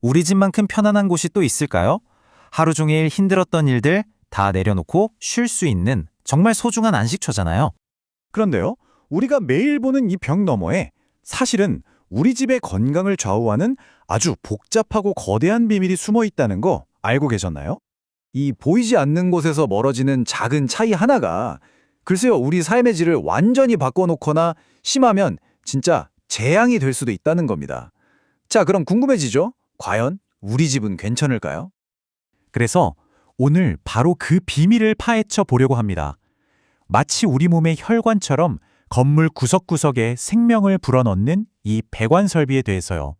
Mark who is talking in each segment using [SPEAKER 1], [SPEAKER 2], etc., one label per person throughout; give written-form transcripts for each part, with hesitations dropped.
[SPEAKER 1] 우리 집만큼 편안한 곳이 또 있을까요? 하루 종일 힘들었던 일들 다 내려놓고 쉴 수 있는 정말 소중한 안식처잖아요.
[SPEAKER 2] 그런데요, 우리가 매일 보는 이 벽 너머에 사실은 우리 집의 건강을 좌우하는 아주 복잡하고 거대한 비밀이 숨어 있다는 거 알고 계셨나요? 이 보이지 않는 곳에서 멀어지는 작은 차이 하나가 글쎄요, 우리 삶의 질을 완전히 바꿔놓거나 심하면 진짜 재앙이 될 수도 있다는 겁니다. 자, 그럼 궁금해지죠? 과연 우리 집은 괜찮을까요?
[SPEAKER 1] 그래서 오늘 바로 그 비밀을 파헤쳐 보려고 합니다. 마치 우리 몸의 혈관처럼 건물 구석구석에 생명을 불어넣는 이 배관 설비에 대해서요.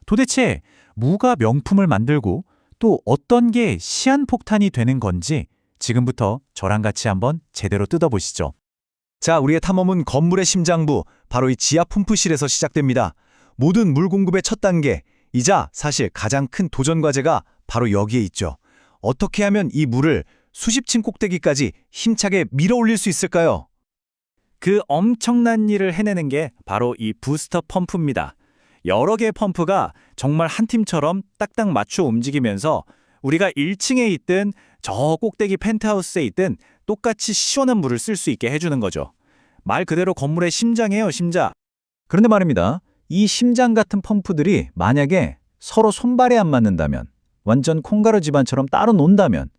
[SPEAKER 1] 도대체 뭐가 명품을 만들고 또 어떤 게 시한폭탄이 되는 건지 지금부터 저랑 같이 한번 제대로 뜯어보시죠.
[SPEAKER 2] 자, 우리의 탐험은 건물의 심장부, 바로 이 지하 펌프실에서 시작됩니다. 모든 물 공급의 첫 단계이자 사실 가장 큰 도전 과제가 바로 여기에 있죠. 어떻게 하면 이 물을 수십 층 꼭대기까지 힘차게 밀어 올릴 수 있을까요?
[SPEAKER 1] 그 엄청난 일을 해내는 게 바로 이 부스터 펌프입니다. 여러 개의 펌프가 정말 한 팀처럼 딱딱 맞춰 움직이면서 우리가 1층에 있든 저 꼭대기 펜트하우스에 있든 똑같이 시원한 물을 쓸 수 있게 해주는 거죠. 말 그대로 건물의 심장이에요, 심장.
[SPEAKER 2] 그런데 말입니다. 이 심장 같은 펌프들이 만약에 서로 손발이 안 맞는다면, 완전 콩가루 집안처럼 따로 논다면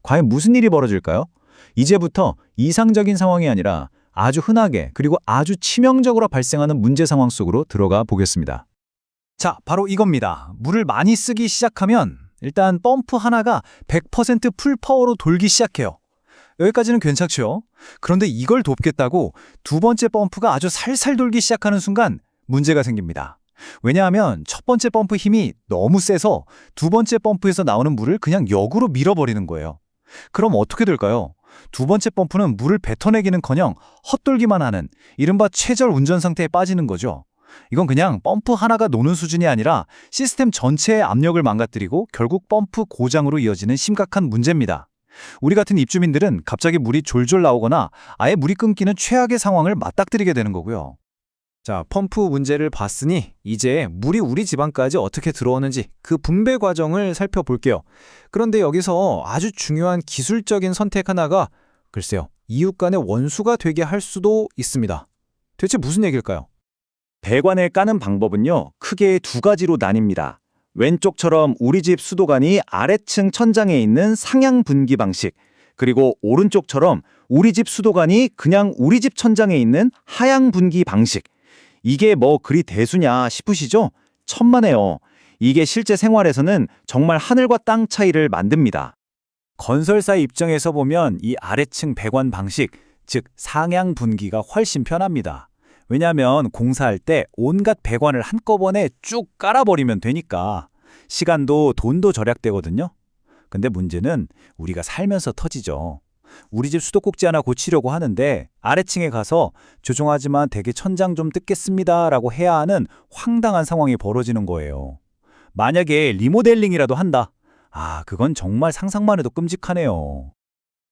[SPEAKER 2] 과연 무슨 일이 벌어질까요? 이제부터 이상적인 상황이 아니라 아주 흔하게 그리고 아주 치명적으로 발생하는 문제 상황 속으로 들어가 보겠습니다. 자, 바로 이겁니다. 물을 많이 쓰기 시작하면 일단 펌프 하나가 100% 풀파워로 돌기 시작해요. 여기까지는 괜찮죠? 그런데 이걸 돕겠다고 두 번째 펌프가 아주 살살 돌기 시작하는 순간 문제가 생깁니다. 왜냐하면 첫 번째 펌프 힘이 너무 세서 두 번째 펌프에서 나오는 물을 그냥 역으로 밀어버리는 거예요. 그럼 어떻게 될까요? 두 번째 펌프는 물을 뱉어내기는커녕 헛돌기만 하는 이른바 최절 운전 상태에 빠지는 거죠. 이건 그냥 펌프 하나가 노는 수준이 아니라 시스템 전체의 압력을 망가뜨리고 결국 펌프 고장으로 이어지는 심각한 문제입니다. 우리 같은 입주민들은 갑자기 물이 졸졸 나오거나 아예 물이 끊기는 최악의 상황을 맞닥뜨리게 되는 거고요. 자, 펌프 문제를 봤으니 이제 물이 우리 집안까지 어떻게 들어오는지 그 분배 과정을 살펴볼게요. 그런데 여기서 아주 중요한 기술적인 선택 하나가 글쎄요, 이웃 간의 원수가 되게 할 수도 있습니다. 대체 무슨 얘기일까요? 배관을 까는 방법은요, 크게 두 가지로 나뉩니다. 왼쪽처럼 우리 집 수도관이 아래층 천장에 있는 상향 분기 방식, 그리고 오른쪽처럼 우리 집 수도관이 그냥 우리 집 천장에 있는 하향 분기 방식. 이게 뭐 그리 대수냐 싶으시죠? 천만에요. 이게 실제 생활에서는 정말 하늘과 땅 차이를 만듭니다. 건설사 입장에서 보면 이 아래층 배관 방식, 즉 상향 분기가 훨씬 편합니다. 왜냐하면 공사할 때 온갖 배관을 한꺼번에 쭉 깔아버리면 되니까 시간도 돈도 절약되거든요. 근데 문제는 우리가 살면서 터지죠. 우리 집 수도꼭지 하나 고치려고 하는데 아래층에 가서 죄송하지만 대기 천장 좀 뜯겠습니다 라고 해야 하는 황당한 상황이 벌어지는 거예요. 만약에 리모델링이라도 한다. 그건 정말 상상만 해도 끔찍하네요.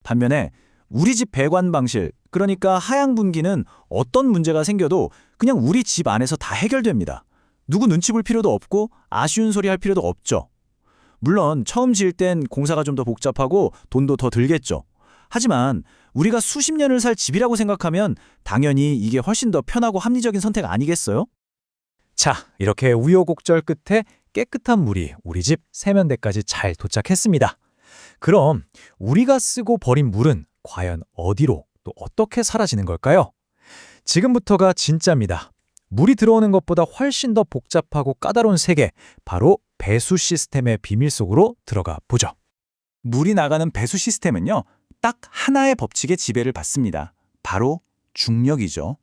[SPEAKER 2] 반면에 우리 집 배관 방식, 그러니까 하향 분기는 어떤 문제가 생겨도 그냥 우리 집 안에서 다 해결됩니다. 누구 눈치 볼 필요도 없고 아쉬운 소리 할 필요도 없죠. 물론 처음 지을 땐 공사가 좀 더 복잡하고 돈도 더 들겠죠. 하지만 우리가 수십 년을 살 집이라고 생각하면 당연히 이게 훨씬 더 편하고 합리적인 선택 아니겠어요? 자, 이렇게 우여곡절 끝에 깨끗한 물이 우리 집 세면대까지 잘 도착했습니다. 그럼 우리가 쓰고 버린 물은 과연 어디로 또 어떻게 사라지는 걸까요? 지금부터가 진짜입니다. 물이 들어오는 것보다 훨씬 더 복잡하고 까다로운 세계, 바로 배수 시스템의 비밀 속으로 들어가 보죠. 물이 나가는 배수 시스템은요, 딱 하나의 법칙의 지배를 받습니다. 바로 중력이죠.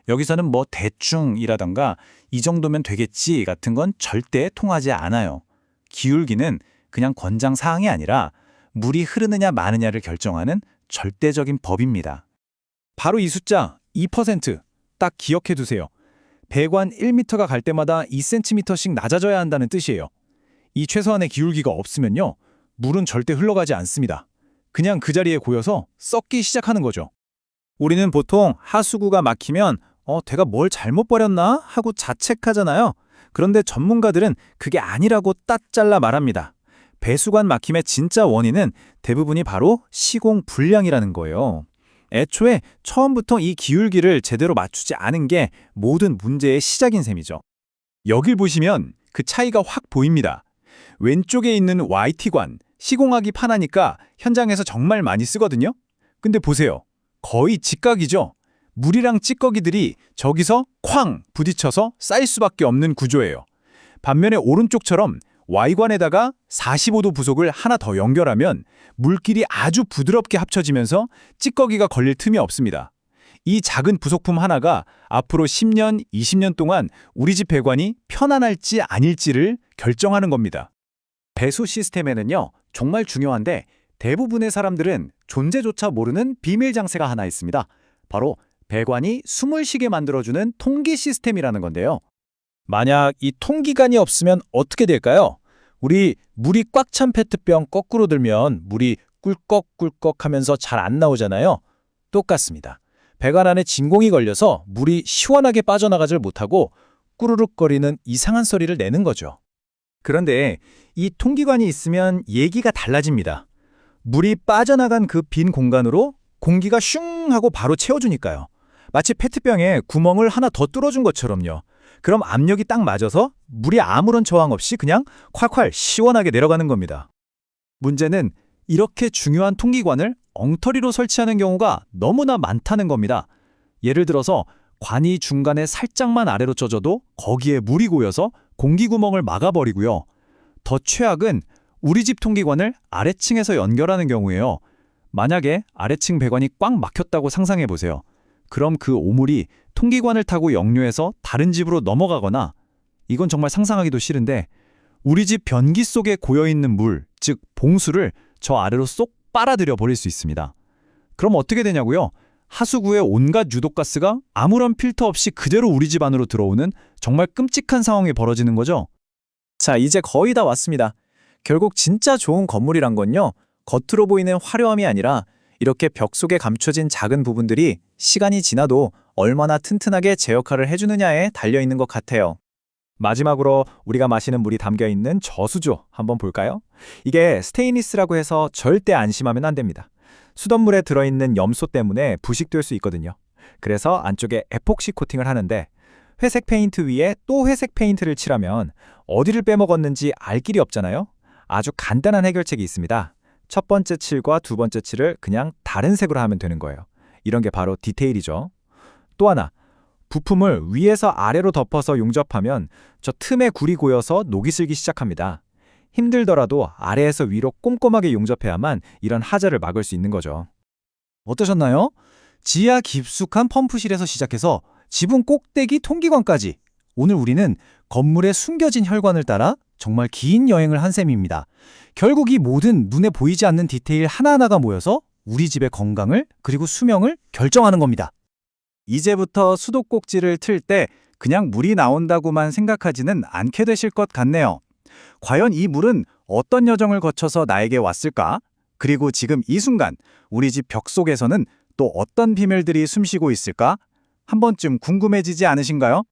[SPEAKER 2] 여기서는 뭐 대충이라던가 이 정도면 되겠지 같은 건 절대 통하지 않아요. 기울기는 그냥 권장사항이 아니라 물이 흐르느냐 마느냐를 결정하는 절대적인 법입니다. 바로 이 숫자 2%, 딱 기억해 두세요. 배관 1m가 갈 때마다 2cm씩 낮아져야 한다는 뜻이에요. 이 최소한의 기울기가 없으면요, 물은 절대 흘러가지 않습니다. 그냥 그 자리에 고여서 썩기 시작하는 거죠. 우리는 보통 하수구가 막히면 내가 뭘 잘못 버렸나 하고 자책하잖아요.
[SPEAKER 3] 그런데 전문가들은 그게 아니라고 딱 잘라 말합니다. 배수관 막힘의 진짜 원인은 대부분이 바로 시공 불량이라는 거예요. 애초에 처음부터 이 기울기를 제대로 맞추지 않은 게 모든 문제의 시작인 셈이죠. 여길 보시면 그 차이가 확 보입니다. 왼쪽에 있는 YT관, 시공하기 편하니까 현장에서 정말 많이 쓰거든요. 근데 보세요. 거의 직각이죠. 물이랑 찌꺼기들이 저기서 쾅 부딪혀서 쌓일 수밖에 없는 구조예요. 반면에 오른쪽처럼 Y관에다가 45도 부속을 하나 더 연결하면 물길이 아주 부드럽게 합쳐지면서 찌꺼기가 걸릴 틈이 없습니다. 이 작은 부속품 하나가 앞으로 10년, 20년 동안 우리 집 배관이 편안할지 아닐지를 결정하는 겁니다. 배수 시스템에는요, 정말 중요한데 대부분의 사람들은 존재조차 모르는 비밀 장치가 하나 있습니다. 바로 배관이 숨을 쉬게 만들어주는 통기 시스템이라는 건데요.
[SPEAKER 2] 만약 이 통기관이 없으면 어떻게 될까요? 우리 물이 꽉 찬 페트병 거꾸로 들면 물이 꿀꺽꿀꺽 하면서 잘 안 나오잖아요. 똑같습니다. 배관 안에 진공이 걸려서 물이 시원하게 빠져나가질 못하고 꾸르륵거리는 이상한 소리를 내는 거죠.
[SPEAKER 3] 그런데 이 통기관이 있으면 얘기가 달라집니다. 물이 빠져나간 그 빈 공간으로 공기가 슝 하고 바로 채워주니까요. 마치 페트병에 구멍을 하나 더 뚫어준 것처럼요. 그럼 압력이 딱 맞아서 물이 아무런 저항 없이 그냥 콸콸 시원하게 내려가는 겁니다. 문제는 이렇게 중요한 통기관을 엉터리로 설치하는 경우가 너무나 많다는 겁니다. 예를 들어서 관이 중간에 살짝만 아래로 쪄져도 거기에 물이 고여서 공기 구멍을 막아버리고요. 더 최악은 우리 집 통기관을 아래층에서 연결하는 경우예요. 만약에 아래층 배관이 꽉 막혔다고 상상해 보세요. 그럼 그 오물이 통기관을 타고 역류해서 다른 집으로 넘어가거나, 이건 정말 상상하기도 싫은데, 우리 집 변기 속에 고여있는 물, 즉 봉수를 저 아래로 쏙 빨아들여 버릴 수 있습니다. 그럼 어떻게 되냐고요? 하수구에 온갖 유독가스가 아무런 필터 없이 그대로 우리 집 안으로 들어오는 정말 끔찍한 상황이 벌어지는 거죠.
[SPEAKER 2] 자, 이제 거의 다 왔습니다. 결국 진짜 좋은 건물이란 건요, 겉으로 보이는 화려함이 아니라 이렇게 벽 속에 감춰진 작은 부분들이 시간이 지나도 얼마나 튼튼하게 제 역할을 해주느냐에 달려있는 것 같아요.
[SPEAKER 3] 마지막으로 우리가 마시는 물이 담겨있는 저수조 한번 볼까요? 이게 스테인리스라고 해서 절대 안심하면 안 됩니다. 수돗물에 들어있는 염소 때문에 부식될 수 있거든요. 그래서 안쪽에 에폭시 코팅을 하는데, 회색 페인트 위에 또 회색 페인트를 칠하면 어디를 빼먹었는지 알 길이 없잖아요. 아주 간단한 해결책이 있습니다. 첫 번째 칠과 두 번째 칠을 그냥 다른 색으로 하면 되는 거예요. 이런 게 바로 디테일이죠. 또 하나, 부품을 위에서 아래로 덮어서 용접하면 저 틈에 굴이 고여서 녹이 슬기 시작합니다. 힘들더라도 아래에서 위로 꼼꼼하게 용접해야만 이런 하자를 막을 수 있는 거죠. 어떠셨나요? 지하 깊숙한 펌프실에서 시작해서 지붕 꼭대기 통기관까지, 오늘 우리는 건물에 숨겨진 혈관을 따라 정말 긴 여행을 한 셈입니다. 결국 이 모든 눈에 보이지 않는 디테일 하나하나가 모여서 우리 집의 건강을 그리고 수명을 결정하는 겁니다. 이제부터 수도꼭지를 틀 때 그냥 물이 나온다고만 생각하지는 않게 되실 것 같네요. 과연 이 물은 어떤 여정을 거쳐서 나에게 왔을까? 그리고 지금 이 순간 우리 집 벽 속에서는 또 어떤 비밀들이 숨쉬고 있을까? 한 번쯤 궁금해지지 않으신가요?